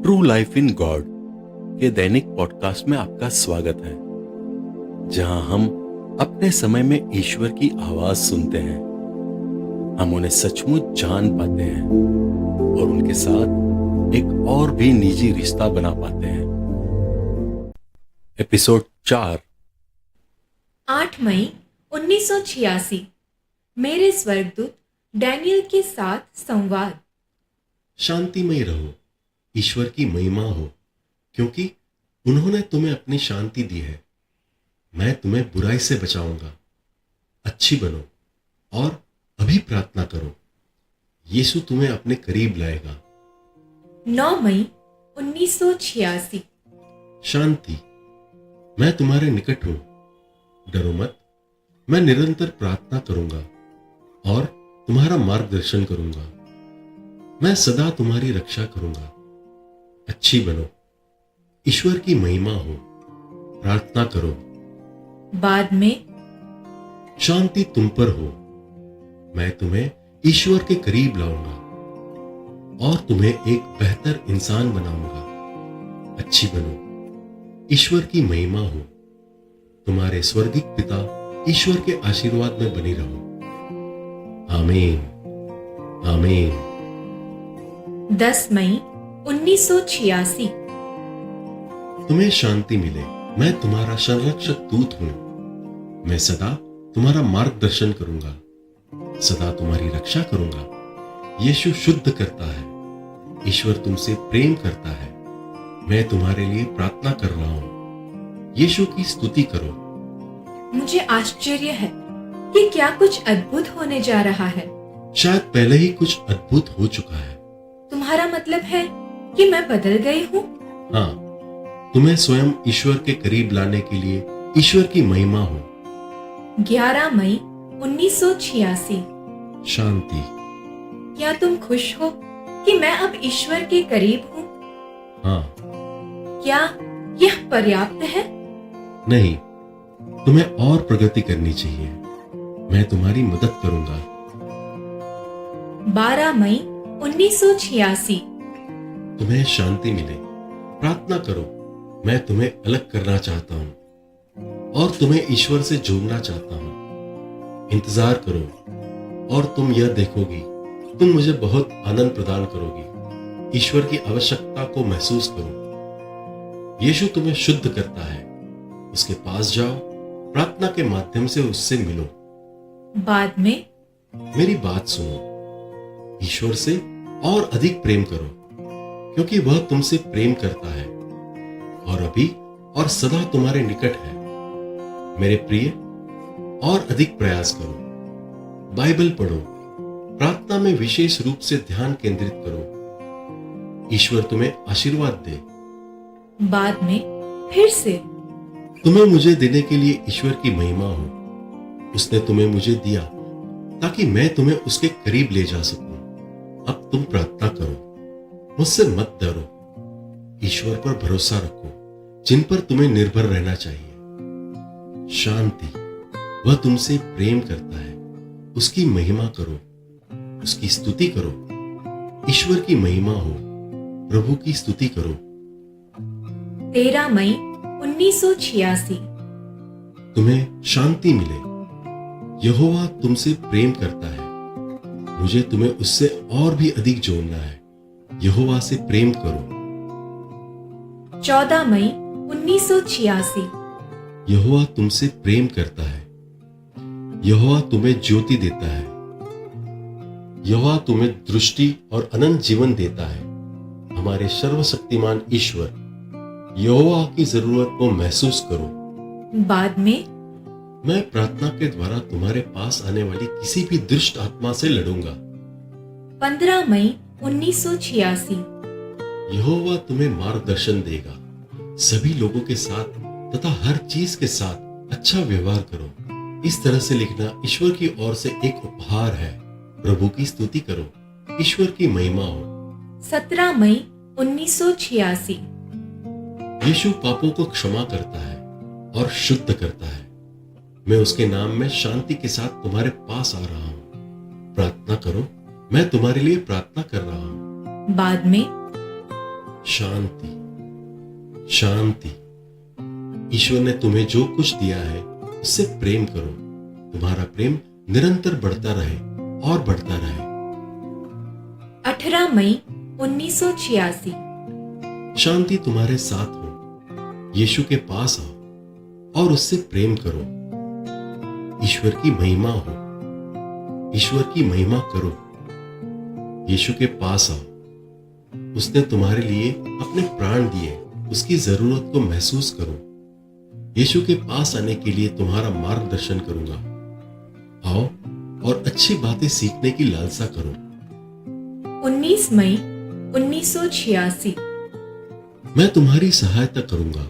True life in God के दैनिक podcast में आपका स्वागत है, जहां हम अपने समय में ईश्वर की आवाज सुनते हैं। हम उन्हें सचमुच जान पाते हैं और उनके साथ एक और भी निजी रिश्ता बना पाते हैं। एपिसोड 4 8 मई 1986 मेरे स्वर्गदूत डैनियल के साथ संवाद। शांतिमय रहो, ईश्वर की महिमा हो, क्योंकि उन्होंने तुम्हें अपनी शांति दी है। मैं तुम्हें बुराई से बचाऊंगा। अच्छी बनो और अभी प्रार्थना करो, यीशु तुम्हें अपने करीब लाएगा। 9 मई 1986 शांति, मैं तुम्हारे निकट हूं, डरो मत। मैं निरंतर प्रार्थना करूंगा और तुम्हारा मार्गदर्शन करूंगा। मैं सदा तुम्हारी रक्षा करूंगा। अच्छी बनो, ईश्वर की महिमा हो, प्रार्थना करो। बाद में शांति तुम पर हो। मैं तुम्हें ईश्वर के करीब लाऊंगा और तुम्हें एक बेहतर इंसान बनाऊंगा। अच्छी बनो, ईश्वर की महिमा हो। तुम्हारे स्वर्गिक पिता ईश्वर के आशीर्वाद में बनी रहो। आमीन, आमीन। 10 मई 1986 तुम्हें शांति मिले। मैं तुम्हारा संरक्षक दूत हूं। मैं सदा तुम्हारा मार्गदर्शन करूंगा, सदा तुम्हारी रक्षा करूंगा। यीशु शुद्ध करता है। ईश्वर तुमसे प्रेम करता है। मैं तुम्हारे लिए प्रार्थना कर रहा हूं। यीशु की स्तुति करो। मुझे आश्चर्य है कि क्या कुछ अद्भुत होने जा रहा है। शायद पहले ही कुछ अद्भुत हो चुका है। तुम्हारा मतलब है कि मैं बदल गई हूँ? हाँ, तुम्हें स्वयं ईश्वर के करीब लाने के लिए ईश्वर की महिमा हो। 11 मई 1986 शांति, क्या तुम खुश हो कि मैं अब ईश्वर के करीब हूँ? हाँ। क्या यह पर्याप्त है? नहीं, तुम्हें और प्रगति करनी चाहिए। मैं तुम्हारी मदद करूंगा। 12 मई 1986 तुम्हें शांति मिले। प्रार्थना करो। मैं तुम्हें अलग करना चाहता हूं और तुम्हें ईश्वर से जोड़ना चाहता हूं। इंतजार करो और तुम यह देखोगी, तुम मुझे बहुत आनंद प्रदान करोगी। ईश्वर की आवश्यकता को महसूस करो। यीशु तुम्हें शुद्ध करता है। उसके पास जाओ, प्रार्थना के माध्यम से उससे मिलो। बाद में मेरी बात सुनो। ईश्वर से और अधिक प्रेम करो, क्योंकि वह तुमसे प्रेम करता है और अभी और सदा तुम्हारे निकट है। मेरे प्रिय, और अधिक प्रयास करो। बाइबल पढ़ो। प्रार्थना में विशेष रूप से ध्यान केंद्रित करो। ईश्वर तुम्हें आशीर्वाद दे। बाद में फिर से तुम्हें मुझे देने के लिए ईश्वर की महिमा हो। उसने तुम्हें मुझे दिया ताकि मैं तुम्हें उसके करीब ले जा सकूं। अब तुम प्रार्थना करो। मुझसे मत डरो। ईश्वर पर भरोसा रखो, जिन पर तुम्हें निर्भर रहना चाहिए। शांति, वह तुमसे प्रेम करता है। उसकी महिमा करो, उसकी स्तुति करो। ईश्वर की महिमा हो, प्रभु की स्तुति करो। 13 मई 1986 तुम्हें शांति मिले। यहोवा तुमसे प्रेम करता है। मुझे तुम्हें उससे और भी अधिक जोड़ना है। यहोवा से प्रेम करो। 14 मई 1986 यहोवा तुमसे प्रेम करता है। यहोवा तुम्हें ज्योति देता है। यहोवा तुम्हें दृष्टि और अनंत जीवन देता है। हमारे सर्वशक्तिमान ईश्वर, यहोवा की जरूरत को महसूस करो। बाद में मैं प्रार्थना के द्वारा तुम्हारे पास आने वाली किसी भी दुष्ट आत्मा से लड़ूंगा। 15 मई 1986 यहोवा तुम्हें मार्गदर्शन देगा। सभी लोगों के साथ तथा हर चीज के साथ अच्छा व्यवहार करो। इस तरह से लिखना ईश्वर की ओर से एक उपहार है। प्रभु की स्तुति करो। ईश्वर की महिमा हो। 17 मई 1986 यीशु पापों को क्षमा करता है और शुद्ध करता है। मैं उसके नाम में शांति के साथ तुम्हारे पास आ रहा हूं। प्रार्थना करो। मैं तुम्हारे लिए प्रार्थना कर रहा हूं। बाद में शांति, शांति। ईश्वर ने तुम्हें जो कुछ दिया है उससे प्रेम करो। तुम्हारा प्रेम निरंतर बढ़ता रहे और बढ़ता रहे। 18 मई 1986। शांति तुम्हारे साथ हो। यीशु के पास आओ और उससे प्रेम करो। ईश्वर की महिमा हो। ईश्वर की महिमा करो। यीशु के पास आओ। उसने तुम्हारे लिए अपने प्राण दिए। उसकी जरूरत को महसूस करो। यीशु के पास आने के लिए तुम्हारा मार्गदर्शन करूंगा। आओ और अच्छी बातें सीखने की लालसा करो। 19 मई 1986। मैं तुम्हारी सहायता करूंगा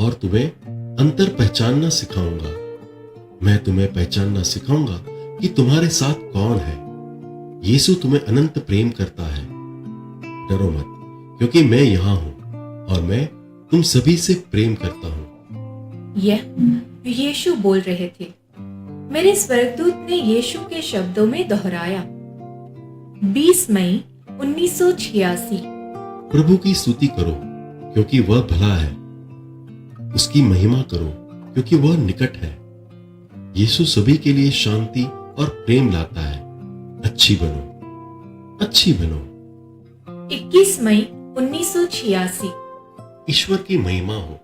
और तुम्हें अंतर पहचानना सिखाऊंगा। मैं तुम्हें पहचानना सिखाऊंगा कि तुम्हारे साथ कौन है। यीशु तुम्हें अनंत प्रेम करता है। डरो मत, क्योंकि मैं यहां हूं और मैं तुम सभी से प्रेम करता हूं। यह यीशु बोल रहे थे। मेरे स्वर्गदूत ने यीशु के शब्दों में दोहराया। 20 मई 1986। प्रभु की स्तुति करो क्योंकि वह भला है। उसकी महिमा करो क्योंकि वह निकट है। यीशु सभी के लिए शांति और प्रेम लाता है। अच्छी बनो, अच्छी बनो। 21 मई 1986। ईश्वर की महिमा हो।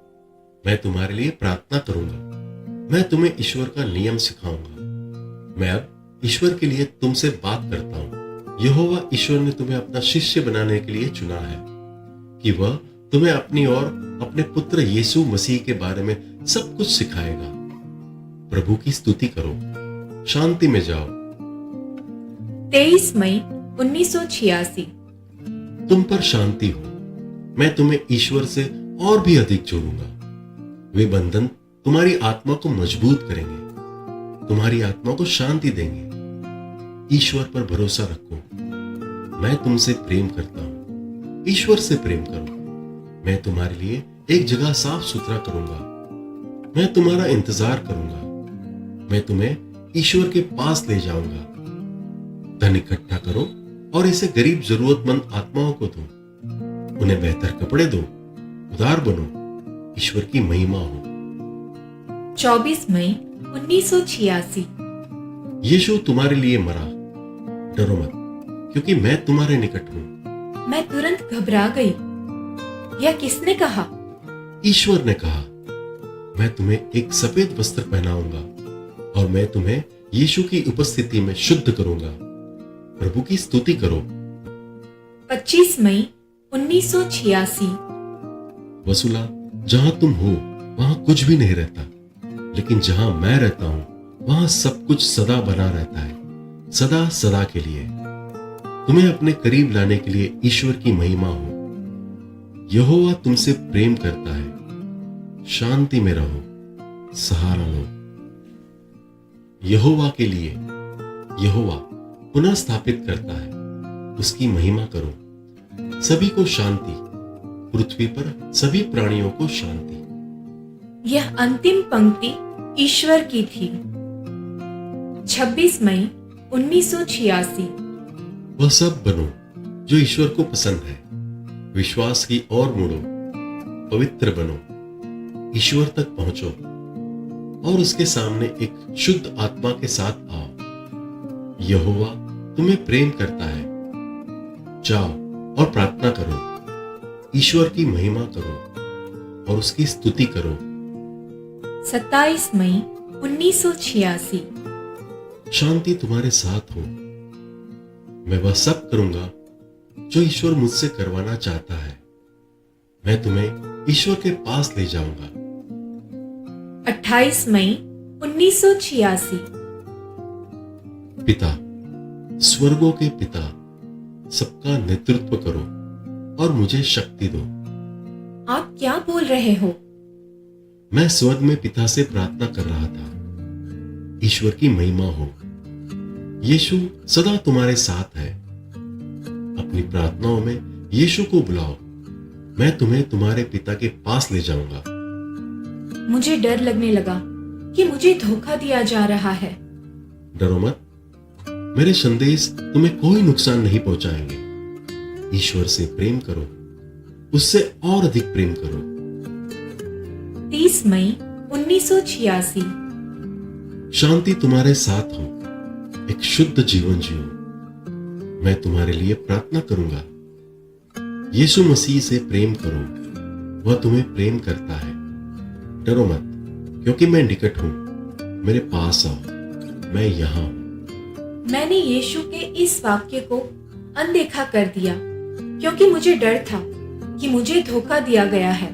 मैं तुम्हारे लिए प्रार्थना करूंगा। मैं तुम्हें ईश्वर का नियम सिखाऊंगा। मैं अब ईश्वर के लिए तुमसे बात करता हूं। यहोवा ईश्वर ने तुम्हें अपना शिष्य बनाने के लिए चुना है कि वह तुम्हें अपनी और अपने पुत्र यीशु मसीह के बारे में सब कुछ सिखाएगा। प्रभु की स्तुति करो। शांति में जाओ। 23 मई 1986। तुम पर शांति हो। मैं तुम्हें ईश्वर से और भी अधिक जोड़ूंगा। वे बंधन तुम्हारी आत्मा को मजबूत करेंगे, तुम्हारी आत्मा को शांति देंगे। ईश्वर पर भरोसा रखो। मैं तुमसे प्रेम करता हूं। ईश्वर से प्रेम करो। मैं तुम्हारे लिए एक जगह साफ सुथरा करूंगा। मैं तुम्हारा इंतजार करूंगा। मैं तुम्हें ईश्वर के पास ले जाऊंगा। धन इकट्ठा करो और इसे गरीब जरूरतमंद आत्माओं को दो। उन्हें बेहतर कपड़े दो। उदार बनो। ईश्वर की महिमा हो। 24 मई 1986। यीशु तुम्हारे लिए मरा। डरो मत, क्योंकि मैं तुम्हारे निकट हूं। मैं तुरंत घबरा गई। यह किसने कहा? ईश्वर ने कहा, मैं तुम्हें एक सफेद वस्त्र पहनाऊंगा और मैं तुम्हें यीशु की उपस्थिति में शुद्ध करूंगा। प्रभु की स्तुति करो। 25 मई 1986। वसूला, जहां तुम हो वहां कुछ भी नहीं रहता, लेकिन जहां मैं रहता हूं वहां सब कुछ सदा बना रहता है, सदा सदा के लिए। तुम्हें अपने करीब लाने के लिए ईश्वर की महिमा हो। यहोवा तुमसे प्रेम करता है। शांति में रहो। सहारा लो। यहोवा के लिए यहोवा पुनः स्थापित करता है। उसकी महिमा करो। सभी को शांति। पृथ्वी पर सभी प्राणियों को शांति। यह अंतिम पंक्ति ईश्वर की थी। 26 मई 1986। वह सब बनो जो ईश्वर को पसंद है। विश्वास की ओर मुड़ो। पवित्र बनो। ईश्वर तक पहुंचो और उसके सामने एक शुद्ध आत्मा के साथ आओ। यहोवा तुम्हें प्रेम करता है। जाओ और प्रार्थना करो। ईश्वर की महिमा करो और उसकी स्तुति करो। 27 मई 1986। शांति तुम्हारे साथ हो। मैं वह सब करूंगा जो ईश्वर मुझसे करवाना चाहता है। मैं तुम्हें ईश्वर के पास ले जाऊंगा। 28 मई 1986। पिता, स्वर्गों के पिता, सबका नेतृत्व करो और मुझे शक्ति दो। आप क्या बोल रहे हो? मैं स्वर्ग में पिता से प्रार्थना कर रहा था। ईश्वर की महिमा हो। यीशु सदा तुम्हारे साथ है। अपनी प्रार्थनाओं में यीशु को बुलाओ। मैं तुम्हें तुम्हारे पिता के पास ले जाऊंगा। मुझे डर लगने लगा कि मुझे धोखा दिया जा रहा है। डरो मत, मेरे संदेश तुम्हें कोई नुकसान नहीं पहुंचाएंगे। ईश्वर से प्रेम करो। उससे और अधिक प्रेम करो। 30 मई 1986। शांति तुम्हारे साथ हो। एक शुद्ध जीवन जियो। मैं तुम्हारे लिए प्रार्थना करूंगा। यीशु मसीह से प्रेम करो, वह तुम्हें प्रेम करता है। डरो मत, क्योंकि मैं निकट हूं। मेरे पास आओ, मैं यहां हूं। मैंने यीशु के इस वाक्य को अनदेखा कर दिया, क्योंकि मुझे डर था कि मुझे धोखा दिया गया है।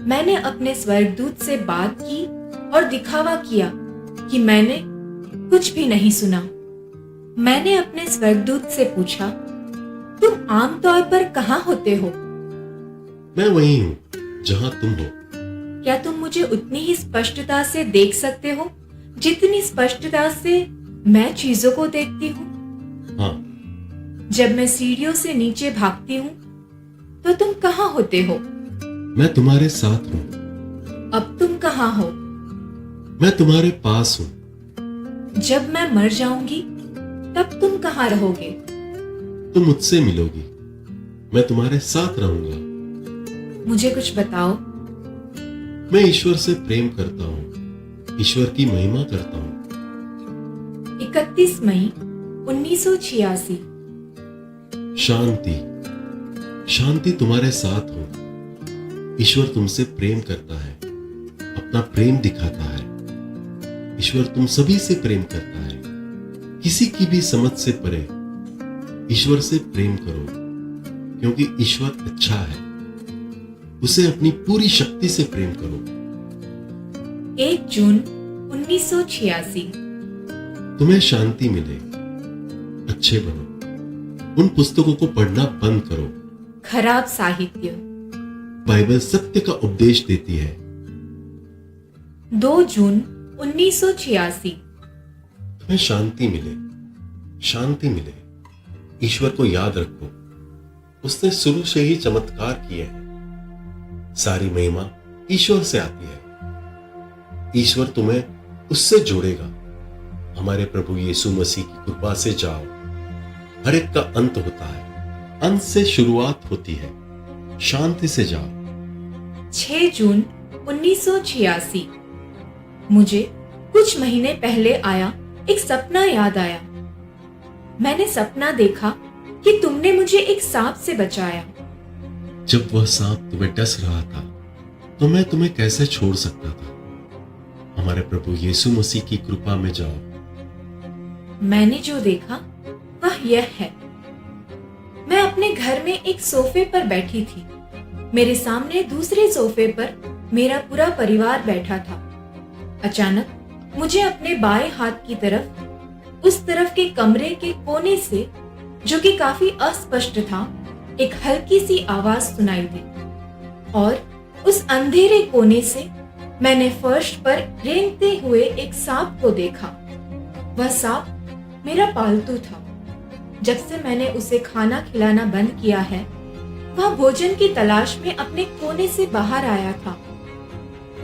मैंने अपने स्वर्गदूत से बात की और दिखावा किया कि मैंने कुछ भी नहीं सुना। मैंने अपने स्वर्गदूत से पूछा, तुम आमतौर पर कहाँ होते हो? मैं वही हूं जहां तुम हो। क्या तुम मुझे उतनी ही स्पष्टता से देख सकते हो जितनी स्पष्टता से मैं चीजों को देखती हूँ? हाँ, जब मैं सीढ़ियों से नीचे भागती हूँ तो तुम कहाँ होते हो? मैं तुम्हारे साथ हूं। अब तुम कहाँ हो? मैं तुम्हारे पास हूं। जब मैं मर जाऊंगी तब तुम कहाँ रहोगे? तुम मुझसे मिलोगी। मैं तुम्हारे साथ रहूंगा। मुझे कुछ बताओ। मैं ईश्वर से प्रेम करता हूं, ईश्वर की महिमा करता हूं। 31 मई 1986। शांति, शांति तुम्हारे साथ हो। ईश्वर तुमसे प्रेम करता है, अपना प्रेम दिखाता है। ईश्वर तुम सभी से प्रेम करता है, किसी की भी समझ से परे। ईश्वर से प्रेम करो, क्योंकि ईश्वर अच्छा है। उसे अपनी पूरी शक्ति से प्रेम करो। 1 जून 1986। तुम्हें शांति मिले। अच्छे बनो। उन पुस्तकों को पढ़ना बंद करो। खराब साहित्य। बाइबल सत्य का उपदेश देती है। 2 जून 1986। तुम्हें शांति मिले। शांति मिले। ईश्वर को याद रखो, उसने शुरू से ही चमत्कार किए हैं। सारी महिमा ईश्वर से आती है। ईश्वर तुम्हें उससे जोड़ेगा। हमारे प्रभु यीशु मसीह की कृपा से जाओ। हर एक का अंत होता है, अंत से शुरुआत होती है। शांति से जाओ। 6 जून 1986। मुझे कुछ महीने पहले आया एक सपना याद आया। मैंने सपना देखा कि तुमने मुझे एक सांप से बचाया। जब वह सांप तुम्हें डस रहा था तो मैं तुम्हें कैसे छोड़ सकता था। हमारे प्रभु यीशु मसीह की कृपा में जाओ। मैंने जो देखा वह यह है। मैं अपने घर में एक सोफे पर बैठी थी। मेरे सामने दूसरे सोफे पर मेरा पूरा परिवार बैठा था। अचानक मुझे अपने बाएं हाथ की तरफ, उस तरफ के कमरे के कोने से, जो कि काफी अस्पष्ट था, एक हल्की सी आवाज सुनाई दी और उस अंधेरे कोने से मैंने फर्श पर रेंगते हुए एक सांप को देखा। वह सांप मेरा पालतू था। जब से मैंने उसे खाना खिलाना बंद किया है, वह भोजन की तलाश में अपने कोने से बाहर आया था।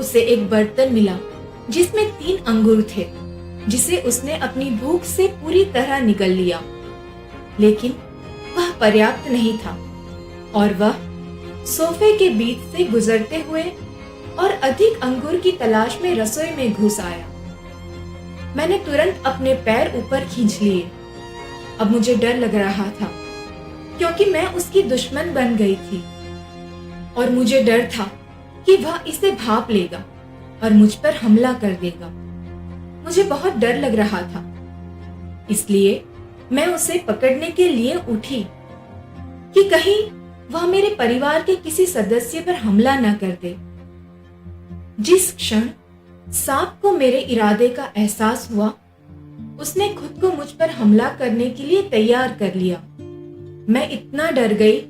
उसे एक बर्तन मिला जिसमें 3 अंगूर थे, जिसे उसने अपनी भूख से पूरी तरह निगल लिया। लेकिन वह पर्याप्त नहीं था और वह सोफे के बीच से गुजरते हुए और अधिक अंगूर की तलाश में रसोई में घुस आया। मैंने तुरंत अपने पैर ऊपर खींच लिए। अब मुझे डर लग रहा था, क्योंकि मैं उसकी दुश्मन बन गई थी और मुझे डर था कि वह इसे भांप लेगा और मुझ पर हमला कर देगा। मुझे बहुत डर लग रहा था, इसलिए मैं उसे पकड़ने के लिए उठी कि कहीं वह मेरे परिवार के किसी सदस्य पर हमला न कर दे। जिस क्षण सांप को मेरे इरादे का एहसास हुआ, उसने खुद को मुझ पर हमला करने के लिए तैयार कर लिया। मैं इतना डर गई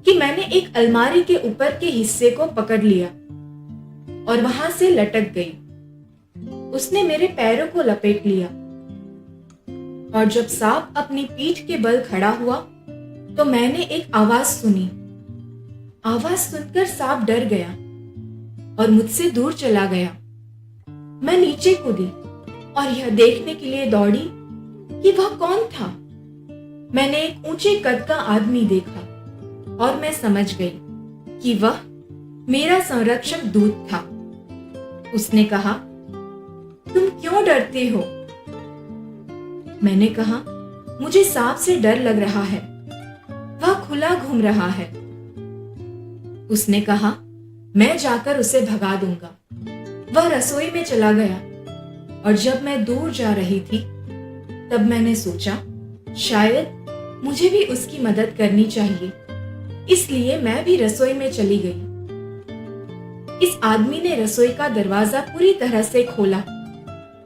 कि मैंने एक अलमारी के ऊपर के हिस्से को पकड़ लिया और वहां से लटक गई। उसने मेरे पैरों को लपेट लिया और जब सांप अपनी पीठ के बल खड़ा हुआ तो मैंने एक आवाज सुनी। आवाज सुनकर सांप डर गया और मुझसे दूर चला गया। मैं नीचे कूदी और यह देखने के लिए दौड़ी कि वह कौन था। मैंने एक ऊंचे कद का आदमी देखा और मैं समझ गई कि वह मेरा संरक्षक दूत था। उसने कहा, तुम क्यों डरते हो? मैंने कहा, मुझे सांप से डर लग रहा है, वह खुला घूम रहा है। उसने कहा, मैं जाकर उसे भगा दूंगा। वह रसोई में चला गया और जब मैं दूर जा रही थी तब मैंने सोचा शायद मुझे भी उसकी मदद करनी चाहिए, इसलिए मैं भी रसोई में चली गई। इस आदमी ने रसोई का दरवाजा पूरी तरह से खोला,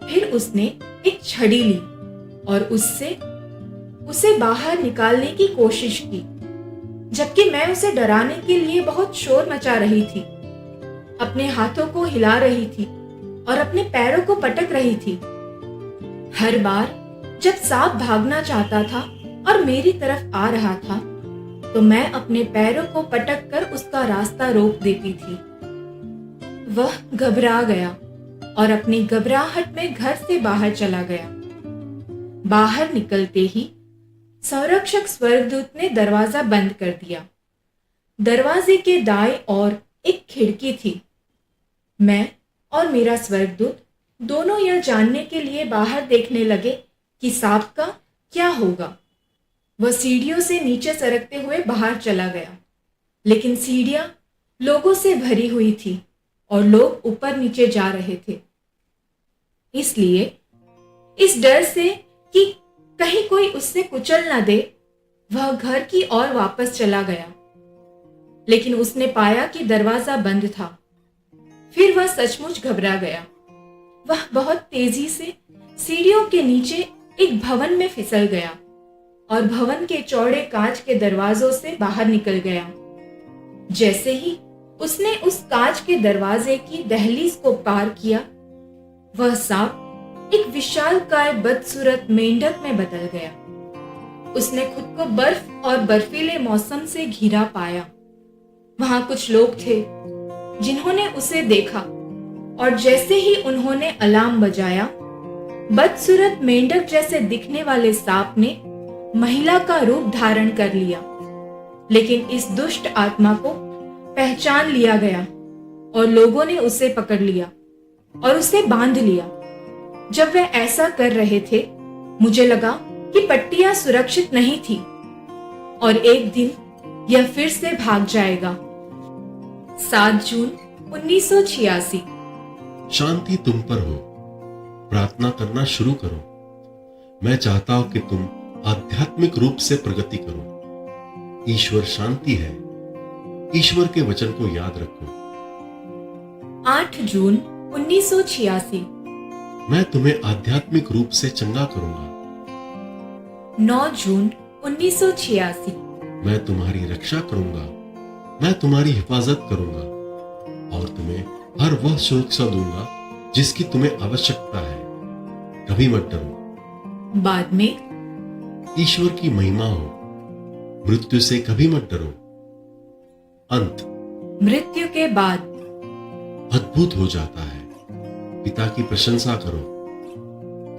फिर उसने एक छड़ी ली और उसे बाहर निकालने की कोशिश की, जबकि मैं उसे डराने के लिए बहुत शोर मचा रही थी, अपने हाथों को हिला रही थी और अपने पैरों को पटक रही थी। हर बार जब सांप भागना चाहता था और मेरी तरफ आ रहा था, तो मैं अपने पैरों को पटक कर उसका रास्ता रोक देती थी। वह घबरा गया और अपनी घबराहट में घर से बाहर चला गया। बाहर निकलते ही संरक्षक स्वर्गदूत ने दरवाजा बंद कर दिया। दरवाजे के दाएं ओर एक खिड़की थी। मैं और मेरा स्वर्गदूत दोनों यह जानने के लिए बाहर देखने लगे कि सांप का क्या होगा। वह सीढ़ियों से नीचे सरकते हुए बाहर चला गया, लेकिन सीढ़ियां लोगों से भरी हुई थी और लोग ऊपर नीचे जा रहे थे। इसलिए इस डर से कि कहीं कोई उससे कुचल न दे, वह घर की ओर वापस चला गया, लेकिन उसने पाया कि दरवाजा बंद था। फिर वह सचमुच घबरा गया। वह बहुत तेजी से सीढ़ियों के नीचे एक भवन में फिसल गया और भवन के चौड़े कांच के दरवाजों से बाहर निकल गया। जैसे ही उसने उस कांच के दरवाजे की दहलीज को पार किया, वह सांप एक विशालकाय बदसूरत मेंढक में बदल गया। उसने खुद को बर्फ और बर्फीले मौसम से घिरा पाया। वहां कुछ लोग थे जिन्होंने उसे देखा और जैसे ही उन्होंने अलार्म बजाया, बदसूरत मेंढक जैसे दिखने वाले सांप ने महिला का रूप धारण कर लिया। लेकिन इस दुष्ट आत्मा को पहचान लिया गया और लोगों ने उसे पकड़ लिया और उसे बांध लिया। जब वे ऐसा कर रहे थे, मुझे लगा कि पट्टियां सुरक्षित नहीं थी और एक दिन यह फिर से भाग जाएगा। 7 जून 1986। शांति तुम पर हो। प्रार्थना करना शुरू करो। मैं चाहता हूं कि तुम आध्यात्मिक रूप से प्रगति करो। ईश्वर शांति है। ईश्वर के वचन को याद रखो। 8 जून 1986। मैं तुम्हें आध्यात्मिक रूप से चंगा करूंगा। 9 जून 1986। मैं तुम्हारी रक्षा करूंगा। मैं तुम्हारी हिफाजत करूंगा और तुम्हें हर वह सुरक्षा दूंगा जिसकी तुम्हें आवश्यकता है। कभी मत डरो। बाद में ईश्वर की महिमा हो। मृत्यु से कभी मत डरो। अंत मृत्यु के बाद अद्भुत हो जाता है। पिता की प्रशंसा करो।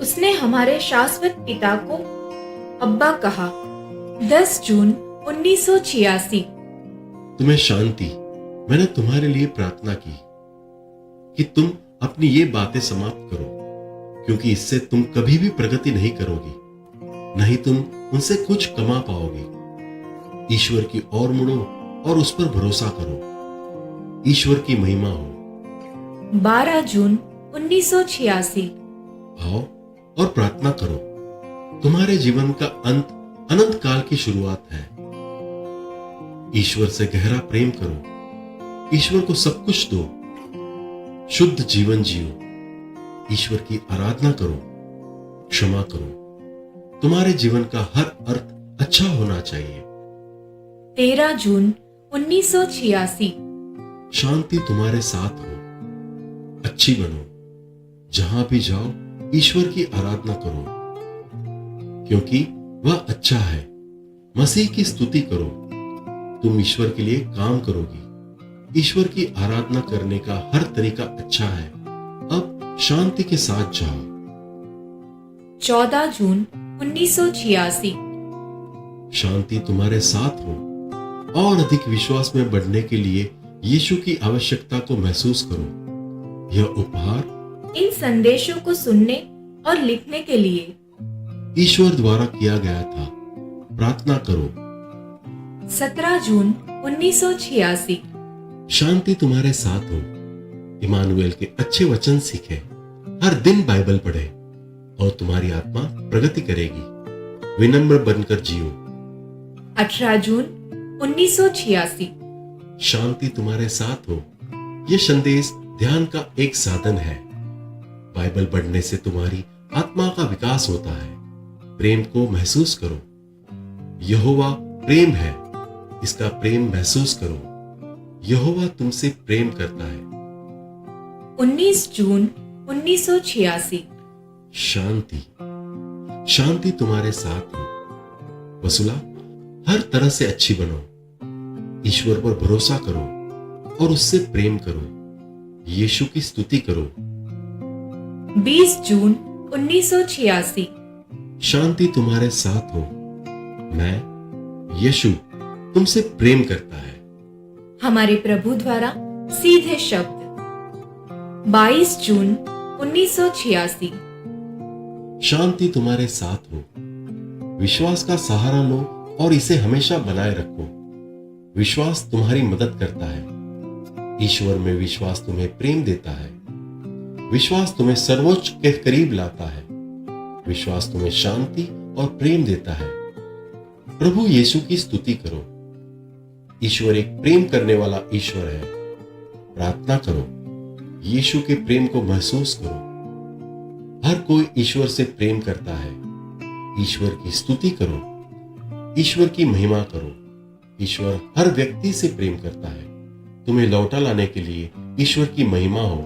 उसने हमारे शाश्वत पिता को अब्बा कहा। 10 जून 1986। तुम्हें शांति। मैंने तुम्हारे लिए प्रार्थना की कि तुम अपनी ये बातें समाप्त करो, क्योंकि इससे तुम कभी भी प्रगति नहीं करोगी, नहीं तुम उनसे कुछ कमा पाओगी। ईश्वर की ओर मुड़ो और उस पर भरोसा करो। ईश्वर की महिमा हो। 12 जून 1986। आओ और प्रार्थना करो। तुम्हारे जीवन का अंत अनंत काल की शुरुआत है। ईश्वर से गहरा प्रेम करो। ईश्वर को सब कुछ दो। शुद्ध जीवन जियो। ईश्वर की आराधना करो। क्षमा करो। तुम्हारे जीवन का हर अर्थ अच्छा होना चाहिए। 13 जून 1986। शांति तुम्हारे साथ हो। अच्छी बनो। जहां भी जाओ ईश्वर की आराधना करो, क्योंकि वह अच्छा है। मसीह की स्तुति करो। तुम ईश्वर के लिए काम करोगी। ईश्वर की आराधना करने का हर तरीका अच्छा है। अब शांति के साथ जाओ। 14 जून 1986। शांति तुम्हारे साथ हो। और अधिक विश्वास में बढ़ने के लिए यीशु की आवश्यकता को महसूस करो। यह उपहार इन संदेशों को सुनने और लिखने के लिए ईश्वर द्वारा किया गया था। प्रार्थना करो। 17 जून 1986। शांति तुम्हारे साथ हो। इमानुएल के अच्छे वचन सीखें। हर दिन बाइबल पढ़ें और तुम्हारी आत्मा प्रगति करेगी। विनम्र बनकर जियो। 18 जून 1986। शांति तुम्हारे साथ हो। यह संदेश ध्यान का एक साधन है। बाइबल पढ़ने से तुम्हारी आत्मा का विकास होता है। प्रेम को महसूस करो। यहोवा प्रेम है, इसका प्रेम महसूस करो। यहोवा तुमसे प्रेम करता है। 19 जून 1986। शांति शांति तुम्हारे साथ हो। वसुला, हर तरह से अच्छी बनो। ईश्वर पर भरोसा करो और उससे प्रेम करो। यीशु की स्तुति करो। 20 जून 1986। शांति तुम्हारे साथ हो। मैं यीशु तुमसे प्रेम करता है। हमारे प्रभु द्वारा सीधे शब्द। 22 जून 1986। शांति तुम्हारे साथ हो। विश्वास का सहारा लो और इसे हमेशा बनाए रखो। विश्वास तुम्हारी मदद करता है। ईश्वर में विश्वास तुम्हें प्रेम देता है। विश्वास तुम्हें सर्वोच्च के करीब लाता है। विश्वास तुम्हें शांति और प्रेम देता है। प्रभु यीशु की स्तुति करो। ईश्वर एक प्रेम करने वाला ईश्वर है। प्रार्थना करो। यीशु के प्रेम को महसूस करो। हर कोई ईश्वर से प्रेम करता है। ईश्वर की स्तुति करो। ईश्वर की महिमा करो। ईश्वर हर व्यक्ति से प्रेम करता है। तुम्हें लौटा लाने के लिए ईश्वर की महिमा हो।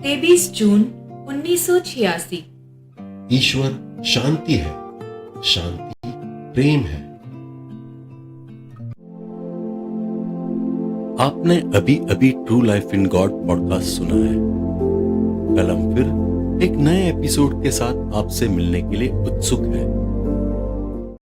23 जून 1986। ईश्वर शांति है। शांति प्रेम है। आपने अभी अभी true life in God podcast सुना है। कल हम फिर एक नए एपिसोड के साथ आपसे मिलने के लिए उत्सुक हैं।